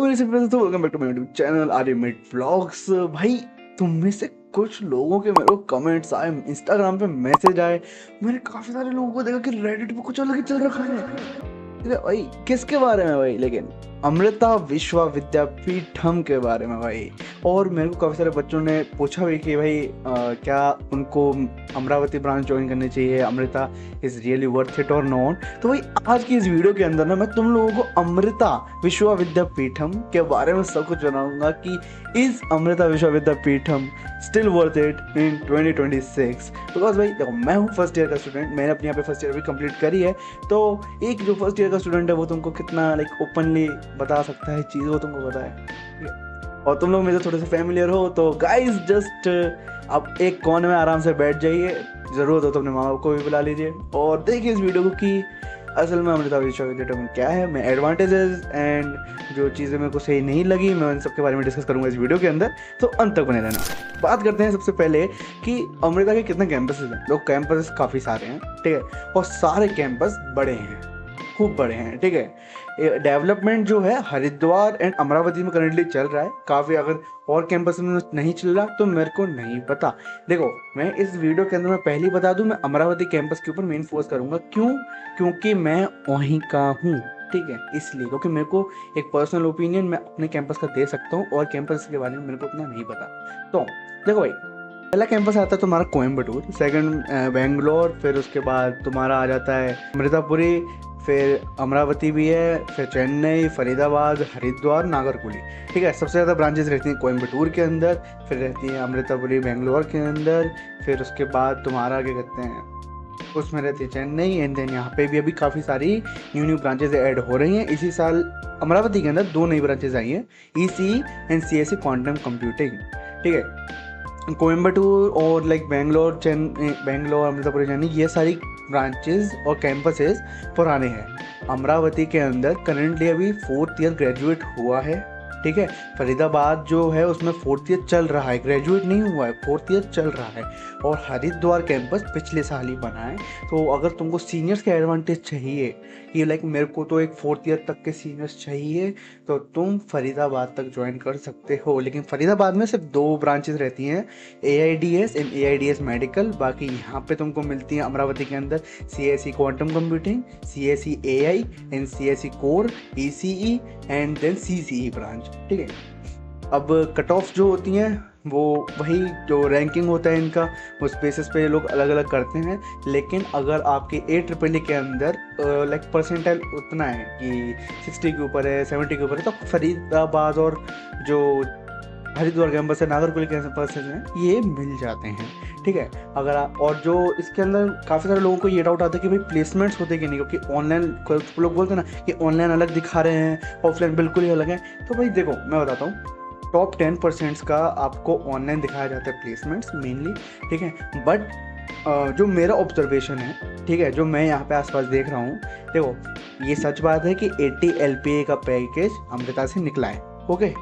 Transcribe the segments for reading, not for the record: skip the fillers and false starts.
मेरे से पहले तो welcome back to my YouTube channel आर्यमेट व्लॉग्स। भाई तुम में से कुछ लोगों के मेरे को कमेंट्स आए, इंस्टाग्राम पे मैसेज आए, मैंने काफी सारे लोगों को देखा कि रेडिट पे कुछ अलग ही चल रखा है। अरे भाई किसके बारे में भाई, लेकिन अमृता विश्व विद्यापीठम के बारे में भाई। और मेरे को काफ़ी सारे बच्चों ने पूछा भी कि भाई क्या उनको अमरावती ब्रांच ज्वाइन करनी चाहिए, Amrita is really worth it और नॉट। तो भाई आज की इस वीडियो के अंदर ना मैं तुम लोगों को अमृता विश्व विद्यापीठम के बारे में सब कुछ बनाऊंगा कि इज़ अमृता विश्व Vidyapeetham still worth it in 2026। Because भाई देखो, मैं हूँ फर्स्ट ईयर का स्टूडेंट, मैंने अपने यहाँ पे फर्स्ट ईयर भी कंप्लीट करी है। तो एक जो फर्स्ट ईयर का स्टूडेंट है वो तुमको कितना लाइक ओपनली बता सकता है चीज़, वो तुमको पता है, ठीक है? और तुम लोग मेरे थोड़े से फैमिलियर हो तो गाइस जस्ट अब एक कोने में आराम से बैठ जाइए, ज़रूरत हो तो अपने माँ बाप को भी बुला लीजिए और देखिए इस वीडियो को कि असल में अमृता विश्व विद्यापीठम क्या है, मैं एडवांटेजेस एंड जो चीज़ें मेरे को सही नहीं लगी मैं उन सब के बारे में डिस्कस करूंगा इस वीडियो के अंदर, तो अंत तक बने रहना। बात करते हैं सबसे पहले कि अमृता के कितने कैंपसेस हैं। लोग कैंपसेस काफ़ी सारे हैं, ठीक है, और सारे कैंपस बड़े हैं, खूब बड़े हैं, ठीक है। डेवलपमेंट जो है हरिद्वार एंड अमरावती में करंटली चल रहा है काफ़ी। अगर और कैंपस में नहीं चल रहा तो मेरे को नहीं पता। देखो मैं इस वीडियो के अंदर मैं पहले ही बता दूं, मैं अमरावती कैंपस के ऊपर मेन फोकस करूंगा। क्यों? क्योंकि मैं वहीं का हूँ, ठीक है, इसलिए। क्योंकि मेरे को एक पर्सनल ओपिनियन मैं अपने कैंपस का दे सकता हूँ और कैंपस के बारे में मेरे को उतना नहीं पता। तो देखो भाई, पहला कैंपस आता है तुम्हारा कोयम्बटूर, सेकंड बेंगलोर, फिर उसके बाद तुम्हारा आ जाता है अमृतापुरी, फिर अमरावती भी है, फिर चेन्नई, फरीदाबाद, हरिद्वार, नागरकुली, ठीक है। सबसे ज़्यादा ब्रांचेस रहती हैं कोयम्बटूर के अंदर, फिर रहती हैं अमृतापुरी बेंगलोर के अंदर, फिर उसके बाद तुम्हारा क्या कहते हैं उसमें रहती है चेन्नई, एंड देन यहाँ पे भी अभी काफ़ी सारी न्यू ब्रांचेज ऐड हो रही हैं। इसी साल अमरावती के अंदर 2 नई ब्रांचेज आई हैं, ECE and CSE quantum computing, ठीक है। कोयम्बटूर और लाइक बेंगलोर, अमृतापुर, चेन्नई, ये सारी ब्रांचेस और कैंपसेस पुराने हैं। अमरावती के अंदर करंटली अभी 4th ईयर ग्रेजुएट हुआ है, ठीक है। फरीदाबाद जो है उसमें 4th ईयर चल रहा है, ग्रेजुएट नहीं हुआ है, 4th ईयर चल रहा है। और हरिद्वार कैंपस पिछले साल ही बना है। तो अगर तुमको सीनियर्स के एडवांटेज चाहिए कि लाइक मेरे को तो एक 4th ईयर तक के सीनियर्स चाहिए, तो तुम फरीदाबाद तक ज्वाइन कर सकते हो। लेकिन फरीदाबाद में सिर्फ 2 ब्रांचेस रहती हैं, AIDS एंड AIDS मेडिकल। बाकी यहाँ पे तुमको मिलती हैं अमरावती के अंदर CSE quantum computing, CSE AI and CSE core, ECE and then CCE branch, ठीक है। अब कट ऑफ जो होती हैं वो वही जो रैंकिंग होता है इनका, उस बेसिस पे लोग अलग अलग करते हैं। लेकिन अगर आपके AEEE के अंदर लाइक परसेंटाइल उतना है कि 60 के ऊपर है, 70 के ऊपर है, तो फरीदाबाद और जो हरिद्वार कैंपस है, नागरकुल कैंपस हैं, ये मिल जाते हैं, ठीक है। अगर आप और जो इसके अंदर काफ़ी सारे लोगों को ये डाउट आता है कि भाई प्लेसमेंट्स होते कि नहीं, क्योंकि ऑनलाइन कुछ लोग बोलते हैं ना कि ऑनलाइन अलग दिखा रहे हैं, ऑफलाइन बिल्कुल ही अलग है। तो भाई देखो मैं बताता हूँ, टॉप 10% का आपको ऑनलाइन दिखाया जाता है प्लेसमेंट्स मेनली, ठीक है। बट जो मेरा ऑब्जर्वेशन है, ठीक है, जो मैं यहाँ पे आसपास देख रहा हूँ, देखो ये सच बात है कि 80 LPA का पैकेज अमृता से निकला है, ओके।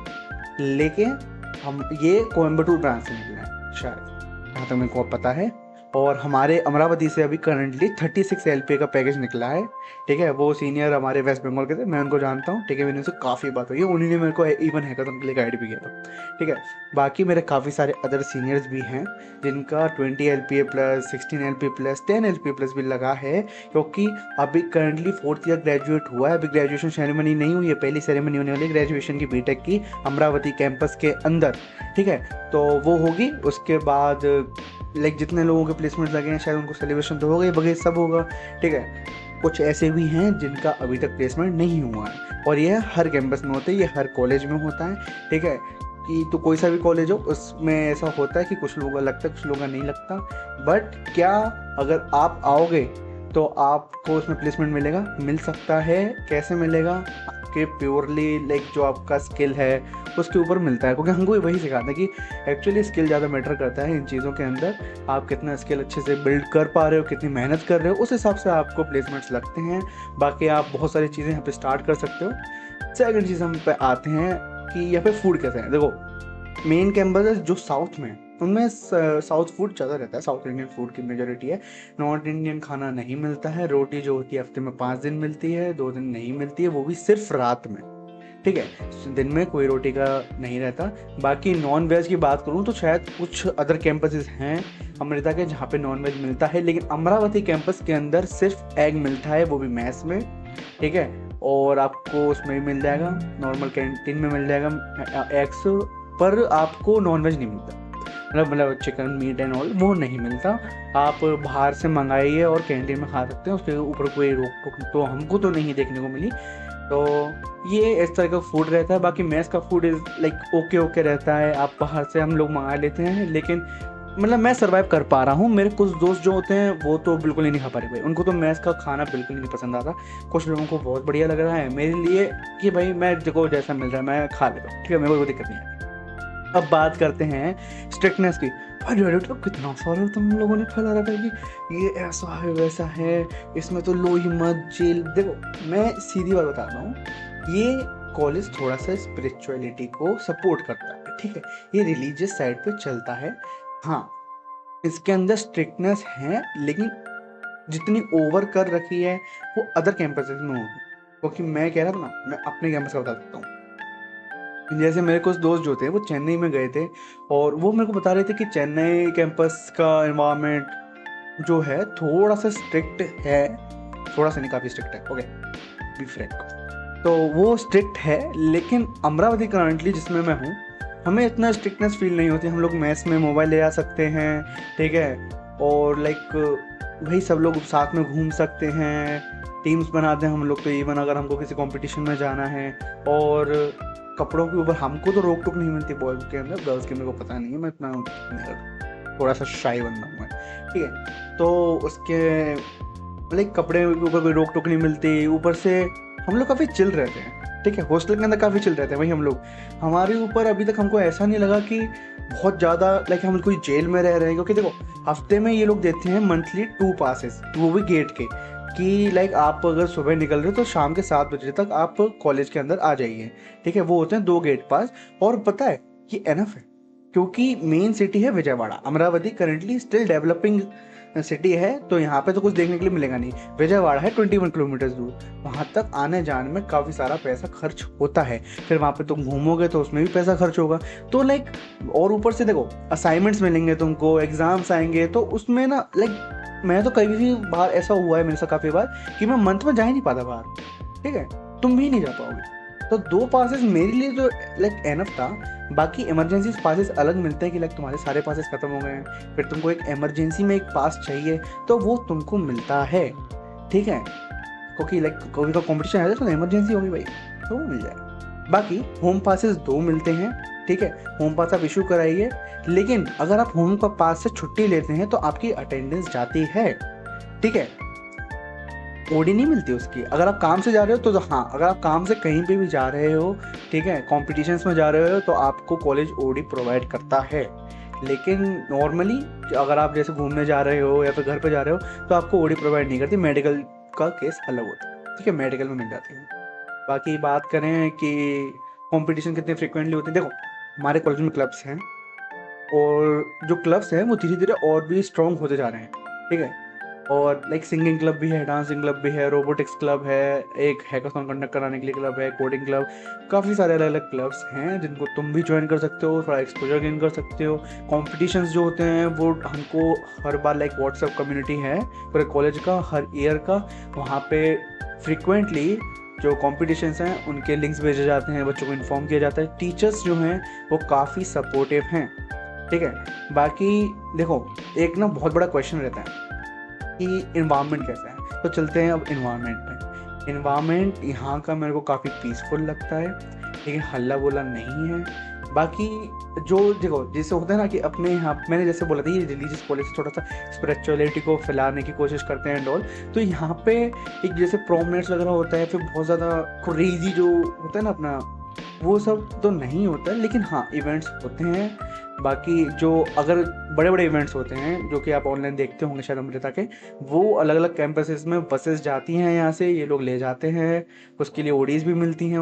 लेकिन हम ये कोयम्बटूर ब्रांच से निकला है शायद, जहाँ तक मेरे को पता है। और हमारे अमरावती से अभी करंटली 36 LPA का पैकेज निकला है, ठीक है। वो सीनियर हमारे वेस्ट बंगाल के थे, मैं उनको जानता हूँ, ठीक है, मैंने उनसे काफ़ी बात हुई है, उन्हीं ने मेरे को इवन हैकाथन के लिए गाइड भी किया था, ठीक है। बाकी मेरे काफ़ी सारे अदर सीनियर्स भी हैं जिनका 20 LPA plus, 16 LPA plus, 10 LPA plus भी लगा है, क्योंकि अभी करंटली 4th ईयर ग्रेजुएट हुआ है। अभी ग्रेजुएशन सेरेमनी नहीं हुई है, पहली सेरेमनी होने वाली है ग्रेजुएशन की बीटेक की अमरावती कैंपस के अंदर, ठीक है। तो वो होगी, उसके बाद लाइक जितने लोगों के प्लेसमेंट लगे हैं शायद उनको सेलिब्रेशन तो हो गई, बगैर सब होगा, ठीक है। कुछ ऐसे भी हैं जिनका अभी तक प्लेसमेंट नहीं हुआ है, और ये हर कैंपस में होता है, ये हर कॉलेज में होता है, ठीक है। कि तो कोई सा भी कॉलेज हो उसमें ऐसा होता है कि कुछ लोगों का लगता है, कुछ लोगों का नहीं लगता। बट क्या अगर आप आओगे तो आपको उसमें प्लेसमेंट मिलेगा, मिल सकता है। कैसे मिलेगा? आपके प्योरली लाइक जो आपका स्किल है उसके ऊपर मिलता है, क्योंकि हमको वही सिखाते हैं कि एक्चुअली स्किल ज़्यादा मैटर करता है इन चीज़ों के अंदर। आप कितना स्किल अच्छे से बिल्ड कर पा रहे हो, कितनी मेहनत कर रहे हो, उस हिसाब से आपको प्लेसमेंट्स लगते हैं। बाकी आप बहुत सारी चीज़ें यहाँ पे स्टार्ट कर सकते हो। सेकंड चीज़ हम पे आते हैं कि यहाँ पे फूड कैसे है। देखो मेन कैंपस जो साउथ में, उनमें साउथ फूड ज़्यादा रहता है, साउथ इंडियन फूड की मेजोरिटी है। नॉर्थ इंडियन खाना नहीं मिलता है। रोटी जो होती है हफ्ते में 5 दिन मिलती है, 2 दिन नहीं मिलती है, वो भी सिर्फ रात में, ठीक है, दिन में कोई रोटी का नहीं रहता। बाकी नॉन वेज की बात करूँ तो शायद कुछ अदर कैंपसेस हैं अमृता के जहाँ पे नॉन वेज मिलता है, लेकिन अमरावती कैंपस के अंदर सिर्फ एग मिलता है, वो भी मैस में। ठीक है, और आपको उसमें भी मिल जाएगा, नॉर्मल कैंटीन में मिल जाएगा एग्स, पर आपको नॉन वेज नहीं मिलता, मतलब चिकन मीट एंड ऑल वो नहीं मिलता। आप बाहर से मंगाइए और कैंटीन में खा सकते हैं, उसके ऊपर कोई रोक टोक तो हमको तो नहीं देखने को मिली। तो ये इस तरह का फूड रहता है। बाकी मैस का food is like okay okay रहता है, आप बाहर से हम लोग मंगा लेते हैं, लेकिन मतलब मैं सर्वाइव कर पा रहा हूँ। मेरे कुछ दोस्त जो होते हैं वो तो बिल्कुल ही नहीं खा पा रहे भाई, उनको तो मैस का खाना बिल्कुल ही नहीं पसंद आता। कुछ लोगों को बहुत बढ़िया लग रहा है, मेरे लिए कि भाई मैं देखो जैसा मिल रहा है मैं खा लेता हूँ, ठीक है, मेरे को कोई दिक्कत नहीं है। अब बात करते हैं स्ट्रिक्टनेस की। अरे अरे तो कितना सारा तुम लोगों ने फैला रखा है कि ये ऐसा है वैसा है, इसमें तो लो ही मत जेल। देखो मैं सीधी बात बता रहा हूँ, ये कॉलेज थोड़ा सा स्पिरिचुअलिटी को सपोर्ट करता है, ठीक है, ये रिलीजियस साइड पे चलता है। हाँ, इसके अंदर स्ट्रिक्टनेस है, लेकिन जितनी ओवर कर रखी है वो अदर कैंपसेस में होगी। क्योंकि मैं कह रहा था ना, मैं अपने कैंपस का बता सकता हूँ। जैसे मेरे कुछ दोस्त जो थे वो चेन्नई में गए थे, और वो मेरे को बता रहे थे कि चेन्नई कैंपस का एनवायरनमेंट जो है थोड़ा सा स्ट्रिक्ट है, थोड़ा सा नहीं काफ़ी स्ट्रिक्ट है, ओके बी फ्रैंक। तो वो स्ट्रिक्ट है, लेकिन अमरावती करंटली जिसमें मैं हूँ, हमें इतना स्ट्रिक्टनेस फील नहीं होती। हम लोग मैस में मोबाइल ले जा सकते हैं, ठीक है, और लाइक भाई सब लोग साथ में घूम सकते हैं, टीम्स बनाते हैं हम लोग। तो इवन अगर हमको किसी कंपटीशन में जाना है, और कपड़ों के ऊपर हमको तो रोक टोक नहीं मिलती बॉयज़ के अंदर, गर्ल्स के मेरे को पता नहीं है, मैं इतना थोड़ा सा शाई बंदा हूँ मैं, ठीक है। तो उसके लाइक कपड़े के ऊपर कोई रोक टोक नहीं मिलती। ऊपर से हम लोग काफ़ी चिल रहते हैं, ठीक है, हॉस्टल के अंदर काफ़ी चिल रहते हैं भाई हम लोग। हमारे ऊपर अभी तक हमको ऐसा नहीं लगा कि बहुत ज़्यादा लाइक हम कोई जेल में रह रहे हैं, क्योंकि देखो हफ्ते में ये लोग देते हैं मंथली 2 पासेस, वो भी गेट के, कि लाइक आप अगर सुबह निकल रहे हो तो शाम के 7 बजे तक आप कॉलेज के अंदर आ जाइए, ठीक है, वो होते हैं 2 गेट पास। और पता है ये एनफ है, क्योंकि मेन सिटी है Vijayawada, Amravati currently still developing city है, तो यहाँ पे तो कुछ देखने के लिए मिलेगा नहीं। विजयवाड़ा है 21 किलोमीटर दूर, वहाँ तक आने जाने में काफ़ी सारा पैसा खर्च होता है। फिर वहाँ पे तुम घूमोगे तो उसमें भी पैसा खर्च होगा, तो लाइक, और ऊपर से देखो असाइनमेंट्स मिलेंगे तुमको, एग्जाम्स आएंगे, तो उसमें ना लाइक मैं तो कभी भी बाहर ऐसा हुआ है मेरे साथ काफ़ी बार कि मैं मंथ में जा ही नहीं पाता बाहर, ठीक है, तुम भी नहीं जा पाओगे। तो 2 पासेस मेरे लिए जो लाइक एनफ था। बाकी इमरजेंसी पासेस अलग मिलते हैं कि लाइक तुम्हारे सारे पासेस खत्म हो गए हैं, फिर तुमको एक इमरजेंसी में एक पास चाहिए, तो वो तुमको मिलता है, ठीक है, क्योंकि लाइक कोई का कॉम्पिटिशन है तो इमरजेंसी होगी भाई, तो वो मिल जाए। बाकी होम पासेस 2 मिलते हैं, ठीक है, होम पास आप इशू कराइए, लेकिन अगर आप होम का पास से छुट्टी लेते हैं तो आपकी अटेंडेंस जाती है, ठीक है, ओडी नहीं मिलती उसकी। अगर आप काम से जा रहे हो तो हाँ, अगर आप काम से कहीं पे भी जा रहे हो, ठीक है, कॉम्पिटिशन्स में जा रहे हो, तो आपको कॉलेज ओडी प्रोवाइड करता है। लेकिन नॉर्मली अगर आप जैसे घूमने जा रहे हो या फिर घर पे जा रहे हो तो आपको ओडी प्रोवाइड नहीं करती, मेडिकल का केस अलग होता है, ठीक है, मेडिकल में मिल जाती है। बाकी बात करें कि कॉम्पिटिशन कितने फ्रिक्वेंटली होते हैं, देखो हमारे कॉलेज में क्लब्स हैं, और जो क्लब्स हैं वो धीरे धीरे और भी स्ट्रॉन्ग होते जा रहे हैं, ठीक है, और लाइक सिंगिंग क्लब भी है, डांसिंग क्लब भी है, रोबोटिक्स क्लब है, एक हैकाथॉन कंडक्ट कराने के लिए क्लब है, कोडिंग क्लब, काफ़ी सारे अलग अलग क्लब्स हैं जिनको तुम भी ज्वाइन कर सकते हो, थोड़ा एक्सपोजर गेन कर सकते हो। कॉम्पिटिशन्स जो होते हैं वो हमको हर बार लाइक व्हाट्सएप कम्युनिटी है पूरे कॉलेज का हर ईयर का, वहाँ पे फ्रिक्वेंटली जो कॉम्पिटिशन्स हैं उनके लिंक्स भेजे जाते हैं, बच्चों को इन्फॉर्म किया जाता है। टीचर्स जो हैं वो काफ़ी सपोर्टिव हैं, ठीक है। बाकी देखो एक ना बहुत बड़ा क्वेश्चन रहता है कि इन्वायरमेंट कैसा है, तो चलते हैं अब इन्वायरमेंट पे। इन्वायरमेंट यहाँ का मेरे को काफ़ी पीसफुल लगता है, लेकिन हल्ला बोला नहीं है। बाकी जो देखो जैसे होता है ना कि अपने यहाँ मैंने जैसे बोला था ये रिलीजियस कॉलेज थोड़ा सा स्पिरिचुअलिटी को फैलाने की कोशिश करते हैं एंड ऑल, तो यहाँ पे एक जैसे प्रोमनेट्स वगैरह होता है, फिर बहुत ज़्यादा क्रेजी जो होता है ना अपना, वो सब तो नहीं होता है, लेकिन हाँ इवेंट्स होते हैं। बाकी जो अगर बड़े बड़े इवेंट्स होते हैं जो कि आप ऑनलाइन देखते होंगे शायद अमृता के, वो अलग अलग कैंपसेस में बसेस जाती हैं, यहाँ से ये लोग ले जाते हैं, उसके लिए ओडीज भी मिलती हैं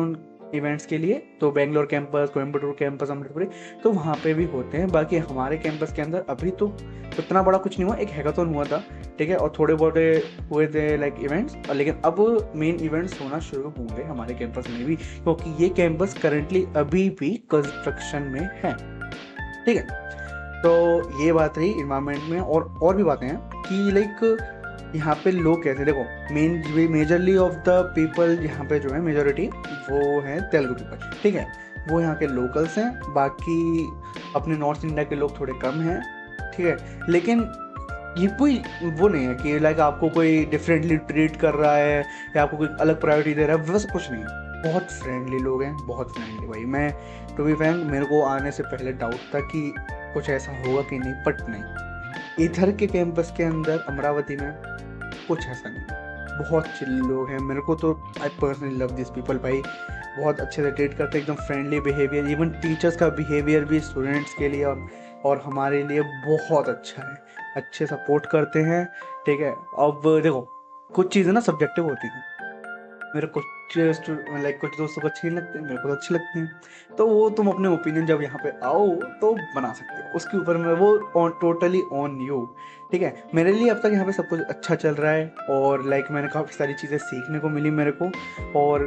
इवेंट्स के लिए, तो बेंगलोर कैंपस, कोयम्बटूर कैंपस, अमृतपुरी, तो वहाँ पे भी होते हैं। बाकी हमारे कैंपस के अंदर अभी तो इतना बड़ा कुछ नहीं हुआ, एक हैकाथॉन हुआ था, ठीक है, और थोड़े बहुत हुए थे लाइक इवेंट्स, लेकिन अब मेन इवेंट्स होना शुरू होंगे हमारे कैंपस में भी, क्योंकि ये कैंपस करंटली अभी भी कंस्ट्रक्शन में है, ठीक है। तो ये बात रही इन्वायरमेंट में, और भी बातें हैं कि लाइक यहाँ पे लोग कैसे, देखो मेजरली ऑफ द पीपल यहाँ पे जो है मेजोरिटी वो है तेलुगु पीपल, ठीक है, वो यहाँ के लोकल्स हैं। बाकी अपने नॉर्थ इंडिया के लोग थोड़े कम हैं, ठीक है, लेकिन ये कोई वो नहीं है कि लाइक आपको कोई डिफरेंटली ट्रीट कर रहा है या आपको कोई अलग प्रायोरिटी दे रहा है, वैसा कुछ नहीं है। बहुत फ्रेंडली लोग हैं, बहुत फ्रेंडली भाई। मैं टू बी फ्रैंक, मेरे को आने से पहले डाउट था कि कुछ ऐसा होगा कि नहीं, बट नहीं, इधर के कैंपस के अंदर अमरावती में कुछ ऐसा नहीं, बहुत चिल लोग हैं। मेरे को तो I personally love this people भाई, बहुत अच्छे से ट्रीट करते हैं, एकदम फ्रेंडली बिहेवियर। इवन टीचर्स का बिहेवियर भी स्टूडेंट्स के लिए और हमारे लिए बहुत अच्छा है, अच्छे सपोर्ट करते हैं, ठीक है। अब देखो कुछ चीज़ें ना सब्जेक्टिव होती हैं, मेरे कुछ लाइक कुछ दोस्तों को अच्छी नहीं लगती, मेरे को तो अच्छी लगती हैं, तो वो तुम अपने ओपिनियन जब यहाँ पे आओ तो बना सकते हो, उसके ऊपर में वो टोटली ऑन यू, ठीक है। मेरे लिए अब तक यहाँ पे सब कुछ अच्छा चल रहा है, और लाइक मैंने काफ़ी सारी चीज़ें सीखने को मिली मेरे को, और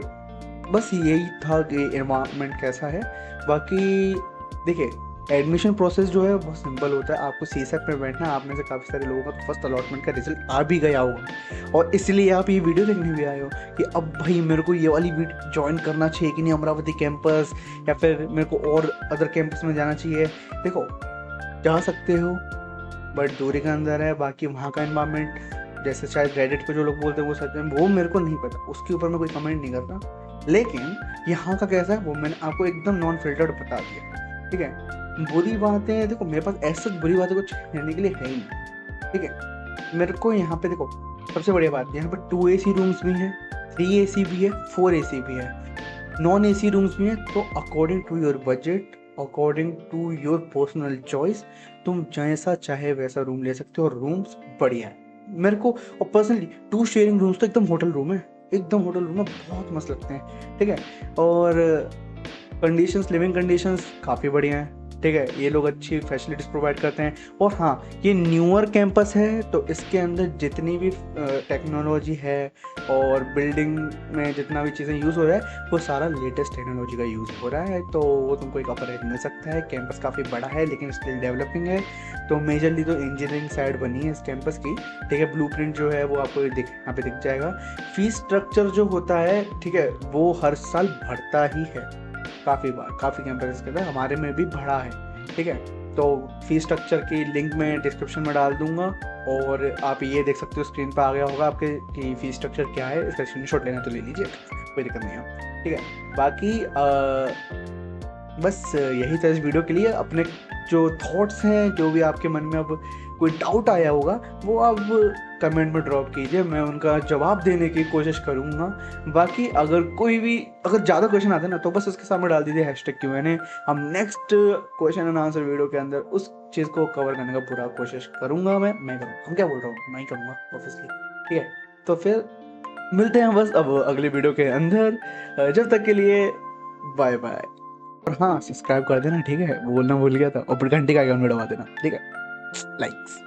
बस यही था कि एनवायरनमेंट कैसा है। बाकी देखिए, एडमिशन प्रोसेस जो है बहुत सिंपल होता है, आपको सीसेट में बैठना है। आप में से काफ़ी सारे लोगों का फर्स्ट अलॉटमेंट का रिजल्ट आ भी गया होगा, और इसलिए आप ये वीडियो देखने भी आए हो कि अब भाई मेरे को ये वाली वीडियो ज्वाइन करना चाहिए कि नहीं, अमरावती कैंपस, या फिर मेरे को और अदर कैंपस में जाना चाहिए। देखो, जा सकते हो बट दूरी का अंदर है। बाकी वहाँ का एनवायरनमेंट, जैसे शायद रेडिट पे जो लोग बोलते हैं वो सच में, वो मेरे को नहीं पता, उसके ऊपर मैं कोई कमेंट नहीं करता, लेकिन यहाँ का कैसा है वो मैंने आपको एकदम नॉन फिल्टर्ड बता दिया, ठीक है। बुरी बातें, देखो मेरे पास ऐसा बुरी बातें कुछ कहने के लिए है ही नहीं, ठीक है। मेरे को यहाँ पे देखो, सबसे बढ़िया बात, यहाँ पे 2 AC रूम्स भी हैं, 3 AC भी है, 4 AC भी है, नॉन AC रूम्स भी हैं। तो according to your budget, according to your personal choice, तुम जैसा चाहे वैसा रूम ले सकते हो, और रूम्स बढ़िया है मेरे को। और पर्सनली 2 शेयरिंग रूम्स तो एकदम होटल रूम है, एकदम होटल रूम है, बहुत मस्त लगते हैं, ठीक है। और कंडीशंस, लिविंग कंडीशंस काफ़ी बढ़िया हैं, ठीक है। ये लोग अच्छी फैसिलिटीज़ प्रोवाइड करते हैं। और हाँ, ये न्यूअर कैंपस है, तो इसके अंदर जितनी भी टेक्नोलॉजी है और बिल्डिंग में जितना भी चीज़ें यूज़ हो रहा है, वो सारा लेटेस्ट टेक्नोलॉजी का यूज़ हो रहा है, तो वो तुमको एक अपर एज मिल सकता है। कैंपस काफ़ी बड़ा है लेकिन स्टिल डेवलपिंग है, तो मेजरली तो इंजीनियरिंग साइड बनी है इस कैंपस की, ठीक है। ब्लूप्रिंट जो है वो आपको यहाँ पे दिख जाएगा। फीस स्ट्रक्चर जो होता है, ठीक है, वो हर साल बढ़ता ही है, काफ़ी बार, काफ़ी कैंपस के अंदर, हमारे में भी बढ़ा है, ठीक है। तो फीस स्ट्रक्चर की लिंक मैं डिस्क्रिप्शन में डाल दूंगा, और आप ये देख सकते हो, स्क्रीन पर आ गया होगा आपके कि फीस स्ट्रक्चर क्या है। इसका स्क्रीनशॉट लेना तो ले लीजिए, कोई दिक्कत नहीं है, ठीक है। बाकी बस यही था इस वीडियो के लिए। अपने जो थॉट्स हैं, जो भी आपके मन में अब कोई डाउट आया होगा, वो आप कमेंट में ड्रॉप कीजिए, मैं उनका जवाब देने की कोशिश करूँगा। बाकी अगर ज़्यादा क्वेश्चन आते हैं ना, तो बस उसके सामने डाल दीजिए #Q&A। हम next question and answer video के अंदर उस चीज़ को कवर करने का पूरा कोशिश करूँगा। मैं करूँगा, हम क्या बोल रहा हूँ, मैं ही करूँगा ऑब्वियसली, ठीक है। तो फिर मिलते हैं बस अब अगली वीडियो के अंदर। जब तक के लिए बाय बाय। और हाँ, सब्सक्राइब कर देना, ठीक है, बोलना भूल गया था, और घंटी का आइकन में दबा देना, ठीक है, लाइक्स।